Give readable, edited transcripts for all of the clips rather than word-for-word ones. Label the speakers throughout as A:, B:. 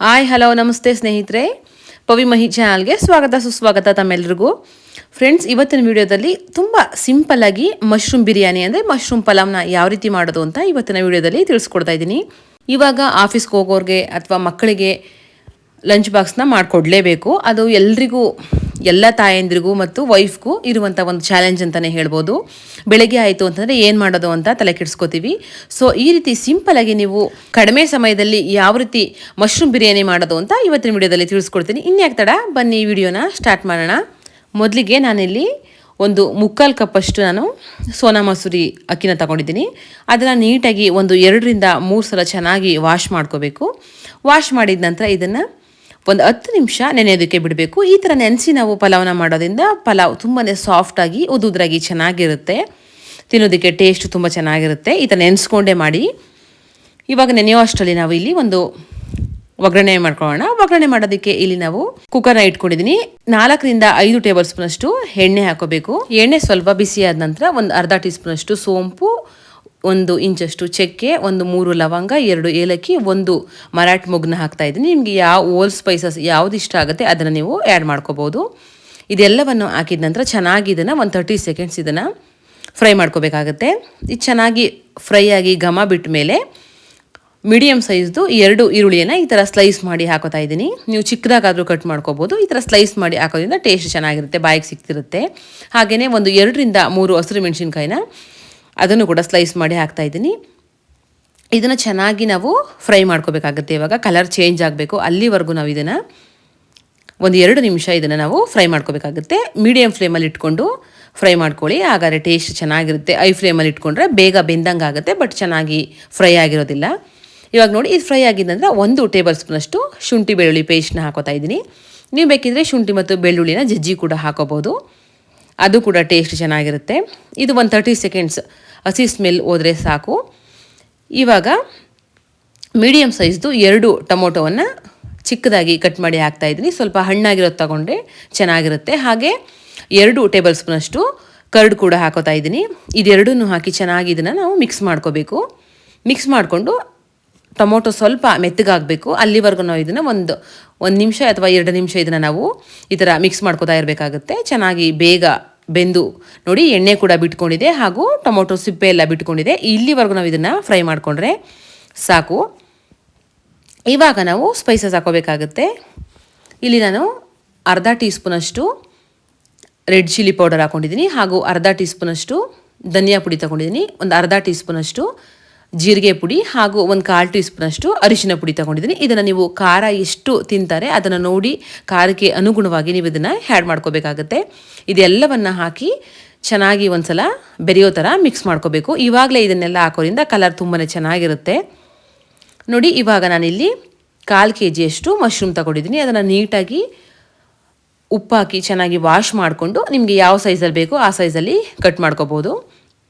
A: Hi hello ನಮಸ್ತೆ ಸ್ನೇಹಿತರೆ, ಪವಿ ಮಹಿ ಚಾನಲ್ಗೆ ಸ್ವಾಗತ ಸುಸ್ವಾಗತ ತಮ್ಮೆಲ್ಲರಿಗೂ. ಫ್ರೆಂಡ್ಸ್, ಇವತ್ತಿನ ವಿಡಿಯೋದಲ್ಲಿ ತುಂಬ ಸಿಂಪಲ್ಲಾಗಿ ಮಶ್ರೂಮ್ ಬಿರಿಯಾನಿ ಅಂದರೆ ಮಶ್ರೂಮ್ ಪಲಾವ್ನ ಯಾವ ರೀತಿ ಮಾಡೋದು ಅಂತ ಇವತ್ತಿನ ವಿಡಿಯೋದಲ್ಲಿ ತಿಳಿಸ್ಕೊಡ್ತಾ ಇದ್ದೀನಿ. ಇವಾಗ ಆಫೀಸ್ಗೆ ಹೋಗೋರಿಗೆ ಅಥವಾ ಮಕ್ಕಳಿಗೆ ಲಂಚ್ ಬಾಕ್ಸ್ನ ಮಾಡಿಕೊಡ್ಲೇಬೇಕು. ಅದು ಎಲ್ರಿಗೂ, ಎಲ್ಲ ತಾಯಂದಿರಿಗೂ ಮತ್ತು ವೈಫ್ಗೂ ಇರುವಂಥ ಒಂದು ಚಾಲೆಂಜ್ ಅಂತಲೇ ಹೇಳ್ಬೋದು. ಬೆಳಗ್ಗೆ ಆಯಿತು ಅಂತಂದರೆ ಏನು ಮಾಡೋದು ಅಂತ ತಲೆ ಕೆಡಿಸ್ಕೋತೀವಿ. ಸೊ ಈ ರೀತಿ ಸಿಂಪಲ್ಲಾಗಿ ನೀವು ಕಡಿಮೆ ಸಮಯದಲ್ಲಿ ಯಾವ ರೀತಿ ಮಶ್ರೂಮ್ ಬಿರಿಯಾನಿ ಮಾಡೋದು ಅಂತ ಇವತ್ತಿನ ವಿಡಿಯೋದಲ್ಲಿ ತಿಳಿಸ್ಕೊಡ್ತೀನಿ. ಇನ್ಯಾಕೆ ತಡ, ಬನ್ನಿ ಈ ವಿಡಿಯೋನ ಸ್ಟಾರ್ಟ್ ಮಾಡೋಣ. ಮೊದಲಿಗೆ ನಾನಿಲ್ಲಿ ಒಂದು 3/4 ಕಪ್ಪಷ್ಟು ನಾನು ಸೋನಾ ಮಸೂರಿ ಅಕ್ಕಿನ ತಗೊಂಡಿದ್ದೀನಿ. ಅದನ್ನು ನೀಟಾಗಿ ಒಂದು 2ರಿಂದ 3 ಸಲ ಚೆನ್ನಾಗಿ ವಾಶ್ ಮಾಡ್ಕೋಬೇಕು. ವಾಶ್ ಮಾಡಿದ ನಂತರ ಇದನ್ನು ಒಂದು 10 ನಿಮಿಷ ನೆನೆಯೋದಕ್ಕೆ ಬಿಡಬೇಕು. ಈ ಥರ ನೆನೆಸಿ ನಾವು ಪಲಾವ್ನ ಮಾಡೋದ್ರಿಂದ ಪಲಾವ್ ತುಂಬಾ ಸಾಫ್ಟಾಗಿ ಉದುದ್ರಾಗಿ ಚೆನ್ನಾಗಿರುತ್ತೆ, ತಿನ್ನೋದಕ್ಕೆ ಟೇಸ್ಟ್ ತುಂಬ ಚೆನ್ನಾಗಿರುತ್ತೆ. ಈ ಥರ ನೆನೆಸ್ಕೊಂಡೇ ಮಾಡಿ. ಇವಾಗ ನೆನೆಯೋ ಅಷ್ಟರಲ್ಲಿ ನಾವು ಇಲ್ಲಿ ಒಂದು ಒಗ್ಗರಣೆ ಮಾಡ್ಕೊಳ್ಳೋಣ. ಒಗ್ಗರಣೆ ಮಾಡೋದಕ್ಕೆ ಇಲ್ಲಿ ನಾವು ಕುಕ್ಕರ್ನ ಇಟ್ಕೊಂಡಿದ್ದೀನಿ. 4ರಿಂದ 5 ಟೇಬಲ್ ಸ್ಪೂನಷ್ಟು ಎಣ್ಣೆ ಹಾಕೋಬೇಕು. ಎಣ್ಣೆ ಸ್ವಲ್ಪ ಬಿಸಿ ಆದ ನಂತರ ಒಂದು ಅರ್ಧ ಟೀ ಸ್ಪೂನಷ್ಟು ಸೋಂಪು, 1 ಇಂಚಷ್ಟು ಚಕ್ಕೆ, 3 ಲವಂಗ, 2 ಏಲಕ್ಕಿ, 1 ಮರಾಠಿ ಮೊಗ್ಗನ್ನ ಹಾಕ್ತಾ ಇದ್ದೀನಿ. ನಿಮಗೆ ಯಾವ ಓಲ್ ಸ್ಪೈಸಸ್ ಯಾವ್ದು ಇಷ್ಟ ಆಗುತ್ತೆ ಅದನ್ನು ನೀವು ಆ್ಯಡ್ ಮಾಡ್ಕೋಬೋದು. ಇದೆಲ್ಲವನ್ನು ಹಾಕಿದ ನಂತರ ಚೆನ್ನಾಗಿ ಇದನ್ನು ಒಂದು 30 ಸೆಕೆಂಡ್ಸ್ ಇದನ್ನು ಫ್ರೈ ಮಾಡ್ಕೋಬೇಕಾಗತ್ತೆ. ಇದು ಚೆನ್ನಾಗಿ ಫ್ರೈ ಆಗಿ ಘಮ ಬಿಟ್ಟ ಮೇಲೆ ಮೀಡಿಯಮ್ ಸೈಜ್ದು 2 ಈರುಳ್ಳಿಯನ್ನು ಈ ಥರ ಸ್ಲೈಸ್ ಮಾಡಿ ಹಾಕೋತಾ ಇದ್ದೀನಿ. ನೀವು ಚಿಕ್ಕದಾಗಾದರೂ ಕಟ್ ಮಾಡ್ಕೋಬೋದು. ಈ ಥರ ಸ್ಲೈಸ್ ಮಾಡಿ ಹಾಕೋದ್ರಿಂದ ಟೇಸ್ಟ್ ಚೆನ್ನಾಗಿರುತ್ತೆ, ಬಾಯಿಗೆ ಸಿಗ್ತಿರುತ್ತೆ. ಹಾಗೆಯೇ ಒಂದು 2ರಿಂದ 3 ಹಸಿರು ಮೆಣಸಿನ್ಕಾಯಿನ ಅದನ್ನು ಕೂಡ ಸ್ಲೈಸ್ ಮಾಡಿ ಹಾಕ್ತಾ ಇದ್ದೀನಿ. ಇದನ್ನು ಚೆನ್ನಾಗಿ ನಾವು ಫ್ರೈ ಮಾಡ್ಕೋಬೇಕಾಗುತ್ತೆ. ಇವಾಗ ಕಲರ್ ಚೇಂಜ್ ಆಗಬೇಕು, ಅಲ್ಲಿವರೆಗೂ ನಾವು ಇದನ್ನು ಒಂದು 2 ನಿಮಿಷ ಇದನ್ನು ನಾವು ಫ್ರೈ ಮಾಡ್ಕೋಬೇಕಾಗುತ್ತೆ. ಮೀಡಿಯಮ್ ಫ್ಲೇಮಲ್ಲಿ ಇಟ್ಕೊಂಡು ಫ್ರೈ ಮಾಡ್ಕೊಳ್ಳಿ, ಹಾಗಾದರೆ ಟೇಸ್ಟ್ ಚೆನ್ನಾಗಿರುತ್ತೆ. ಐ ಫ್ಲೇಮಲ್ಲಿ ಇಟ್ಕೊಂಡ್ರೆ ಬೇಗ ಬೆಂದಂಗೆ ಆಗುತ್ತೆ, ಬಟ್ ಚೆನ್ನಾಗಿ ಫ್ರೈ ಆಗಿರೋದಿಲ್ಲ. ಇವಾಗ ನೋಡಿ, ಇದು ಫ್ರೈ ಆಗಿದ ನಂತರ 1 ಟೇಬಲ್ ಸ್ಪೂನಷ್ಟು ಶುಂಠಿ ಬೆಳ್ಳುಳ್ಳಿ ಪೇಸ್ಟ್ನ ಹಾಕೋತಾ ಇದ್ದೀನಿ. ನೀವು ಬೇಕಿದ್ರೆ ಶುಂಠಿ ಮತ್ತು ಬೆಳ್ಳುಳ್ಳಿನ ಜಜ್ಜಿ ಕೂಡ ಹಾಕೋಬೋದು, ಅದು ಕೂಡ ಟೇಸ್ಟ್ ಚೆನ್ನಾಗಿರುತ್ತೆ. ಇದು ಒಂದು 30 ಸೆಕೆಂಡ್ಸ್ ಹಸಿ ಸ್ಮೆಲ್ ಹೋದರೆ ಸಾಕು. ಇವಾಗ ಮೀಡಿಯಮ್ ಸೈಜ್ದು 2 ಟೊಮೊಟೊವನ್ನು ಚಿಕ್ಕದಾಗಿ ಕಟ್ ಮಾಡಿ ಹಾಕ್ತಾ ಇದ್ದೀನಿ. ಸ್ವಲ್ಪ ಹಣ್ಣಾಗಿರೋದು ತಗೊಂಡ್ರೆ ಚೆನ್ನಾಗಿರುತ್ತೆ. ಹಾಗೆ 2 ಟೇಬಲ್ ಸ್ಪೂನಷ್ಟು ಕರ್ಡ್ ಕೂಡ ಹಾಕೋತಾ ಇದ್ದೀನಿ. ಇದೆರಡನ್ನೂ ಹಾಕಿ ಚೆನ್ನಾಗಿ ಇದನ್ನು ನಾವು ಮಿಕ್ಸ್ ಮಾಡ್ಕೋಬೇಕು. ಮಿಕ್ಸ್ ಮಾಡಿಕೊಂಡು ಟೊಮೊಟೊ ಸ್ವಲ್ಪ ಮೆತ್ತಗಾಗಬೇಕು, ಅಲ್ಲಿವರೆಗೂ ನಾವು ಇದನ್ನು ಒಂದು ನಿಮಿಷ ಅಥವಾ 2 ನಿಮಿಷ ಇದನ್ನು ನಾವು ಈ ಥರ ಮಿಕ್ಸ್ ಮಾಡ್ಕೋತಾ ಇರಬೇಕಾಗುತ್ತೆ. ಚೆನ್ನಾಗಿ ಬೇಗ ಬೆಂದು ನೋಡಿ, ಎಣ್ಣೆ ಕೂಡ ಬಿಟ್ಕೊಂಡಿದೆ ಹಾಗೂ ಟೊಮೊಟೊ ಸಿಪ್ಪೆ ಎಲ್ಲ ಬಿಟ್ಕೊಂಡಿದೆ. ಇಲ್ಲಿವರೆಗೂ ನಾವು ಇದನ್ನು ಫ್ರೈ ಮಾಡಿಕೊಂಡ್ರೆ ಸಾಕು. ಇವಾಗ ನಾವು ಸ್ಪೈಸಸ್ ಹಾಕೋಬೇಕಾಗುತ್ತೆ. ಇಲ್ಲಿ ನಾನು ಅರ್ಧ ಟೀ ಸ್ಪೂನಷ್ಟು ರೆಡ್ ಚಿಲ್ಲಿ ಪೌಡರ್ ಹಾಕ್ಕೊಂಡಿದ್ದೀನಿ, ಹಾಗೂ ಅರ್ಧ ಟೀ ಸ್ಪೂನಷ್ಟು ಧನಿಯಾ ಪುಡಿ ತೊಗೊಂಡಿದ್ದೀನಿ, ಒಂದು ಅರ್ಧ ಟೀ ಸ್ಪೂನಷ್ಟು ಜೀರಿಗೆ ಪುಡಿ, ಹಾಗೂ ಒಂದು 1/4 ಟೀ ಸ್ಪೂನಷ್ಟು ಅರಿಶಿನ ಪುಡಿ ತೊಗೊಂಡಿದ್ದೀನಿ. ಇದನ್ನು ನೀವು ಖಾರ ಎಷ್ಟು ತಿಂತಾರೆ ಅದನ್ನು ನೋಡಿ ಖಾರಕ್ಕೆ ಅನುಗುಣವಾಗಿ ನೀವು ಇದನ್ನು ಆ್ಯಡ್ ಮಾಡ್ಕೋಬೇಕಾಗತ್ತೆ. ಇದೆಲ್ಲವನ್ನು ಹಾಕಿ ಚೆನ್ನಾಗಿ ಒಂದು ಸಲ ಬೆರೆಯೋ ಥರ ಮಿಕ್ಸ್ ಮಾಡ್ಕೋಬೇಕು. ಇವಾಗಲೇ ಇದನ್ನೆಲ್ಲ ಹಾಕೋದ್ರಿಂದ ಕಲರ್ ತುಂಬಾ ಚೆನ್ನಾಗಿರುತ್ತೆ. ನೋಡಿ, ಇವಾಗ ನಾನಿಲ್ಲಿ 1/4 kg ಮಶ್ರೂಮ್ ತೊಗೊಂಡಿದ್ದೀನಿ. ಅದನ್ನು ನೀಟಾಗಿ ಉಪ್ಪು ಹಾಕಿ ಚೆನ್ನಾಗಿ ವಾಶ್ ಮಾಡಿಕೊಂಡು ನಿಮಗೆ ಯಾವ ಸೈಜಲ್ಲಿ ಬೇಕೋ ಆ ಸೈಜಲ್ಲಿ ಕಟ್ ಮಾಡ್ಕೋಬೋದು.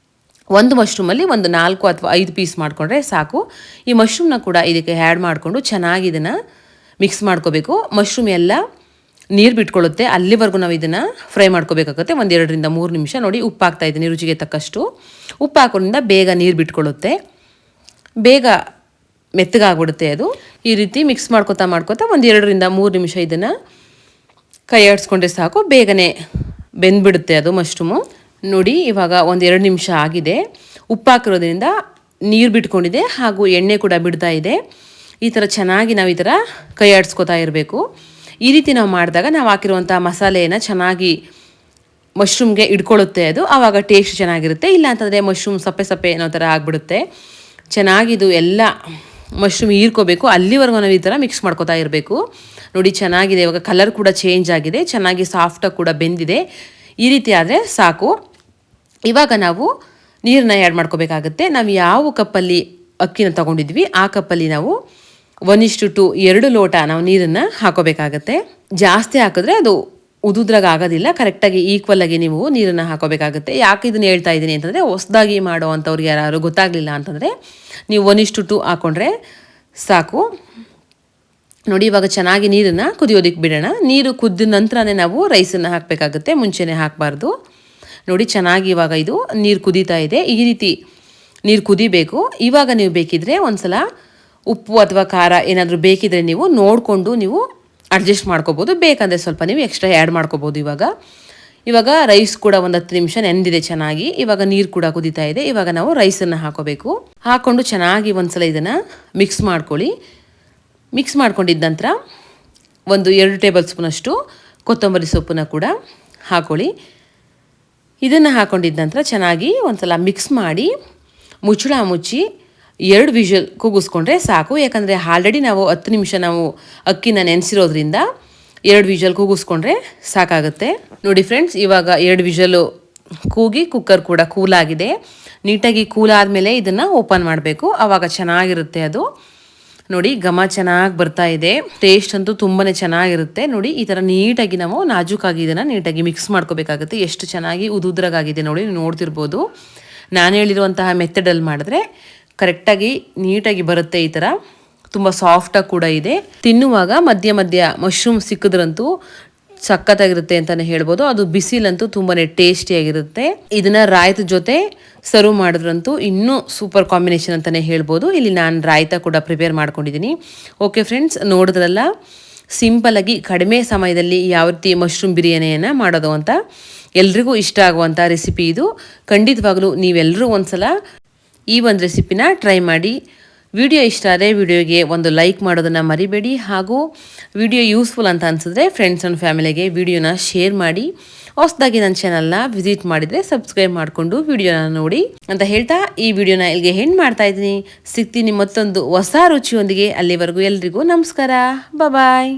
A: ಒಂದು ಮಶ್ರೂಮಲ್ಲಿ ಒಂದು 4 ಅಥವಾ 5 ಪೀಸ್ ಮಾಡಿಕೊಂಡ್ರೆ ಸಾಕು. ಈ ಮಶ್ರೂಮ್ನ ಕೂಡ ಇದಕ್ಕೆ ಆ್ಯಡ್ ಮಾಡಿಕೊಂಡು ಚೆನ್ನಾಗಿ ಇದನ್ನು ಮಿಕ್ಸ್ ಮಾಡ್ಕೋಬೇಕು. ಮಶ್ರೂಮ್ ಎಲ್ಲ ನೀರು ಬಿಟ್ಕೊಳ್ಳುತ್ತೆ, ಅಲ್ಲಿವರೆಗೂ ನಾವು ಇದನ್ನು ಫ್ರೈ ಮಾಡ್ಕೋಬೇಕಾಗುತ್ತೆ. ಒಂದು 2ರಿಂದ 3 ನಿಮಿಷ. ನೋಡಿ, ಉಪ್ಪು ಹಾಕ್ತಾ ಇದ್ದೀನಿ ರುಚಿಗೆ ತಕ್ಕಷ್ಟು. ಉಪ್ಪು ಹಾಕೋದ್ರಿಂದ ಬೇಗ ನೀರು ಬಿಟ್ಕೊಳ್ಳುತ್ತೆ, ಬೇಗ ಮೆತ್ತಗಾಗ್ಬಿಡುತ್ತೆ ಅದು. ಈ ರೀತಿ ಮಿಕ್ಸ್ ಮಾಡ್ಕೋತಾ ಒಂದು 2ರಿಂದ 3 ನಿಮಿಷ ಇದನ್ನು ಕೈ ಆಡಿಸ್ಕೊಂಡ್ರೆ ಸಾಕು, ಬೇಗನೆ ಬೆಂದ್ಬಿಡುತ್ತೆ ಅದು ಮಶ್ರೂಮು. ನೋಡಿ, ಇವಾಗ ಒಂದು 2 ನಿಮಿಷ ಆಗಿದೆ. ಉಪ್ಪು ಹಾಕಿರೋದ್ರಿಂದ ನೀರು ಬಿಟ್ಕೊಂಡಿದೆ ಹಾಗೂ ಎಣ್ಣೆ ಕೂಡ ಬಿಡ್ತಾ ಇದೆ. ಈ ಥರ ಚೆನ್ನಾಗಿ ನಾವು ಈ ಥರ ಕೈ ಆಡಿಸ್ಕೊತಾ ಇರಬೇಕು. ಈ ರೀತಿ ನಾವು ಮಾಡಿದಾಗ ನಾವು ಹಾಕಿರುವಂಥ ಮಸಾಲೆಯನ್ನು ಚೆನ್ನಾಗಿ ಮಶ್ರೂಮ್ಗೆ ಇಟ್ಕೊಳ್ಳುತ್ತೆ ಅದು, ಆವಾಗ ಟೇಸ್ಟ್ ಚೆನ್ನಾಗಿರುತ್ತೆ. ಇಲ್ಲ ಅಂತಂದರೆ ಮಶ್ರೂಮ್ ಸಪ್ಪೆ ಸಪ್ಪೆ ಅನ್ನೋ ಥರ ಆಗಿಬಿಡುತ್ತೆ. ಚೆನ್ನಾಗಿದು ಎಲ್ಲ ಮಶ್ರೂಮ್ ಹೀರ್ಕೋಬೇಕು, ಅಲ್ಲಿವರೆಗೂ ನಾವು ಈ ಥರ ಮಿಕ್ಸ್ ಮಾಡ್ಕೊತಾ ಇರಬೇಕು. ನೋಡಿ, ಚೆನ್ನಾಗಿದೆ. ಇವಾಗ ಕಲರ್ ಕೂಡ ಚೇಂಜ್ ಆಗಿದೆ, ಚೆನ್ನಾಗಿ ಸಾಫ್ಟಾಗಿ ಕೂಡ ಬೆಂದಿದೆ. ಈ ರೀತಿ ಆದರೆ ಸಾಕು. ಇವಾಗ ನಾವು ನೀರನ್ನ ಆ್ಯಡ್ ಮಾಡ್ಕೋಬೇಕಾಗುತ್ತೆ. ನಾವು ಯಾವ ಕಪ್ಪಲ್ಲಿ ಅಕ್ಕಿನ ತೊಗೊಂಡಿದ್ವಿ ಆ ಕಪ್ಪಲ್ಲಿ ನಾವು 1:2 2 ಲೋಟ ನಾವು ನೀರನ್ನು ಹಾಕೋಬೇಕಾಗತ್ತೆ. ಜಾಸ್ತಿ ಹಾಕಿದ್ರೆ ಅದು ಉದುದ್ರಾಗ ಆಗೋದಿಲ್ಲ. ಕರೆಕ್ಟಾಗಿ ಈಕ್ವಲಾಗಿ ನೀವು ನೀರನ್ನು ಹಾಕೋಬೇಕಾಗುತ್ತೆ. ಯಾಕೆ ಇದನ್ನು ಹೇಳ್ತಾ ಇದ್ದೀನಿ ಅಂತಂದರೆ, ಹೊಸದಾಗಿ ಮಾಡೋ ಅಂಥವ್ರಿಗೆ ಯಾರು ಗೊತ್ತಾಗಲಿಲ್ಲ ಅಂತಂದರೆ ನೀವು 1:2 ಹಾಕ್ಕೊಂಡ್ರೆ ಸಾಕು. ನೋಡಿ, ಇವಾಗ ಚೆನ್ನಾಗಿ ನೀರನ್ನು ಕುದಿಯೋದಕ್ಕೆ ಬಿಡೋಣ. ನೀರು ಕುದ್ದ ನಂತರನೇ ನಾವು ರೈಸನ್ನು ಹಾಕಬೇಕಾಗುತ್ತೆ, ಮುಂಚೆನೇ ಹಾಕಬಾರ್ದು. ನೋಡಿ, ಚೆನ್ನಾಗಿ ಇವಾಗ ಇದು ನೀರು ಕುದೀತಾ ಇದೆ. ಈ ರೀತಿ ನೀರು ಕುದಿಬೇಕು. ಇವಾಗ ನೀವು ಬೇಕಿದ್ರೆ ಒಂದು ಸಲ ಉಪ್ಪು ಅಥವಾ ಖಾರ ಏನಾದರೂ ಬೇಕಿದ್ರೆ ನೀವು ನೋಡಿಕೊಂಡು ನೀವು ಅಡ್ಜಸ್ಟ್ ಮಾಡ್ಕೋಬೋದು. ಬೇಕಂದರೆ ಸ್ವಲ್ಪ ನೀವು ಎಕ್ಸ್ಟ್ರಾ ಆ್ಯಡ್ ಮಾಡ್ಕೋಬೋದು. ಇವಾಗ ರೈಸ್ ಕೂಡ ಒಂದು 10 ನಿಮಿಷ ನೆಂದಿದೆ ಚೆನ್ನಾಗಿ. ಇವಾಗ ನೀರು ಕೂಡ ಕುದೀತಾ ಇದೆ. ಇವಾಗ ನಾವು ರೈಸನ್ನು ಹಾಕೋಬೇಕು. ಹಾಕ್ಕೊಂಡು ಚೆನ್ನಾಗಿ ಒಂದ್ಸಲ ಇದನ್ನು ಮಿಕ್ಸ್ ಮಾಡ್ಕೊಳ್ಳಿ. ಮಿಕ್ಸ್ ಮಾಡ್ಕೊಂಡಿದ್ದ ನಂತರ ಒಂದು 2 ಟೇಬಲ್ ಸ್ಪೂನಷ್ಟು ಕೊತ್ತಂಬರಿ ಸೊಪ್ಪನ್ನು ಕೂಡ ಹಾಕೊಳ್ಳಿ. ಇದನ್ನು ಹಾಕ್ಕೊಂಡಿದ್ದ ನಂತರ ಚೆನ್ನಾಗಿ ಒಂದ್ಸಲ ಮಿಕ್ಸ್ ಮಾಡಿ ಮುಚ್ಚಳ ಮುಚ್ಚಿ 2 ವಿಷಲ್ ಕೂಗಿಸ್ಕೊಂಡ್ರೆ ಸಾಕು. ಯಾಕಂದರೆ ಆಲ್ರೆಡಿ ನಾವು 10 ನಿಮಿಷ ನಾವು ಅಕ್ಕಿನ ನೆನೆಸಿರೋದ್ರಿಂದ 2 ವಿಷಲ್ ಕೂಗಿಸ್ಕೊಂಡ್ರೆ ಸಾಕಾಗುತ್ತೆ. ನೋಡಿ ಫ್ರೆಂಡ್ಸ್, ಇವಾಗ 2 ವಿಷಲು ಕೂಗಿ ಕುಕ್ಕರ್ ಕೂಡ ಕೂಲಾಗಿದೆ. ನೀಟಾಗಿ ಕೂಲಾದಮೇಲೆ ಇದನ್ನು ಓಪನ್ ಮಾಡಬೇಕು. ಆವಾಗ ಚೆನ್ನಾಗಿರುತ್ತೆ ಅದು. ನೋಡಿ ಘಮ ಚೆನ್ನಾಗಿ ಬರ್ತಾ ಇದೆ. ಟೇಸ್ಟ್ ಅಂತೂ ತುಂಬಾ ಚೆನ್ನಾಗಿರುತ್ತೆ. ನೋಡಿ ಈ ಥರ ನೀಟಾಗಿ ನಾವು ನಾಜೂಕಾಗಿ ಇದನ್ನು ನೀಟಾಗಿ ಮಿಕ್ಸ್ ಮಾಡ್ಕೋಬೇಕಾಗುತ್ತೆ. ಎಷ್ಟು ಚೆನ್ನಾಗಿ ಉದುದ್ರಾಗಿದೆ ನೋಡಿ, ನೀವು ನೋಡ್ತಿರ್ಬೋದು. ನಾನು ಹೇಳಿರುವಂತಹ ಮೆಥಡಲ್ಲಿ ಮಾಡಿದ್ರೆ ಕರೆಕ್ಟಾಗಿ ನೀಟಾಗಿ ಬರುತ್ತೆ. ಈ ಥರ ತುಂಬ ಸಾಫ್ಟಾಗಿ ಕೂಡ ಇದೆ. ತಿನ್ನುವಾಗ ಮಧ್ಯ ಮಧ್ಯ ಮಶ್ರೂಮ್ ಸಿಕ್ಕಿದ್ರಂತೂ ಸಖತ್ತಾಗಿರುತ್ತೆ ಅಂತಲೇ ಹೇಳ್ಬೋದು. ಅದು ಬಿಸಿಲಂತೂ ತುಂಬಾ ಟೇಸ್ಟಿಯಾಗಿರುತ್ತೆ. ಇದನ್ನು ರಾಯ್ತ ಜೊತೆ ಸರ್ವ್ ಮಾಡಿದ್ರಂತೂ ಇನ್ನೂ ಸೂಪರ್ ಕಾಂಬಿನೇಷನ್ ಅಂತಲೇ ಹೇಳ್ಬೋದು. ಇಲ್ಲಿ ನಾನು ರಾಯ್ತ ಕೂಡ ಪ್ರಿಪೇರ್ ಮಾಡ್ಕೊಂಡಿದ್ದೀನಿ. ಓಕೆ ಫ್ರೆಂಡ್ಸ್, ನೋಡಿದ್ರಲ್ಲ ಸಿಂಪಲಾಗಿ ಕಡಿಮೆ ಸಮಯದಲ್ಲಿ ಯಾವ ರೀತಿ ಮಶ್ರೂಮ್ ಬಿರಿಯಾನಿಯನ್ನು ಮಾಡೋದು ಅಂತ. ಎಲ್ರಿಗೂ ಇಷ್ಟ ಆಗುವಂಥ ರೆಸಿಪಿ ಇದು. ಖಂಡಿತವಾಗ್ಲೂ ನೀವೆಲ್ಲರೂ ಒಂದ್ಸಲ ಈ ಒಂದು ರೆಸಿಪಿನ ಟ್ರೈ ಮಾಡಿ. ವಿಡಿಯೋ ಇಷ್ಟ ಆದರೆ ವಿಡಿಯೋಗೆ ಒಂದು ಲೈಕ್ ಮಾಡೋದನ್ನು ಮರಿಬೇಡಿ. ಹಾಗೂ ವಿಡಿಯೋ ಯೂಸ್ಫುಲ್ ಅಂತ ಅನಿಸಿದ್ರೆ ಫ್ರೆಂಡ್ಸ್ ಆ್ಯಂಡ್ ಫ್ಯಾಮಿಲಿಗೆ ವಿಡಿಯೋನ ಶೇರ್ ಮಾಡಿ. ಹೊಸದಾಗಿ ನನ್ನ ಚಾನಲ್ನ ವಿಸಿಟ್ ಮಾಡಿದರೆ ಸಬ್ಸ್ಕ್ರೈಬ್ ಮಾಡಿಕೊಂಡು ವಿಡಿಯೋನ ನೋಡಿ ಅಂತ ಹೇಳ್ತಾ ಈ ವಿಡಿಯೋನ ಇಲ್ಲಿಗೆ ಎಂಡ್ ಮಾಡ್ತಾ ಇದ್ದೀನಿ. ಸಿಗ್ತೀನಿ ಮತ್ತೊಂದು ಹೊಸ ರುಚಿಯೊಂದಿಗೆ. ಅಲ್ಲಿವರೆಗೂ ಎಲ್ರಿಗೂ ನಮಸ್ಕಾರ. ಬಾಯ್.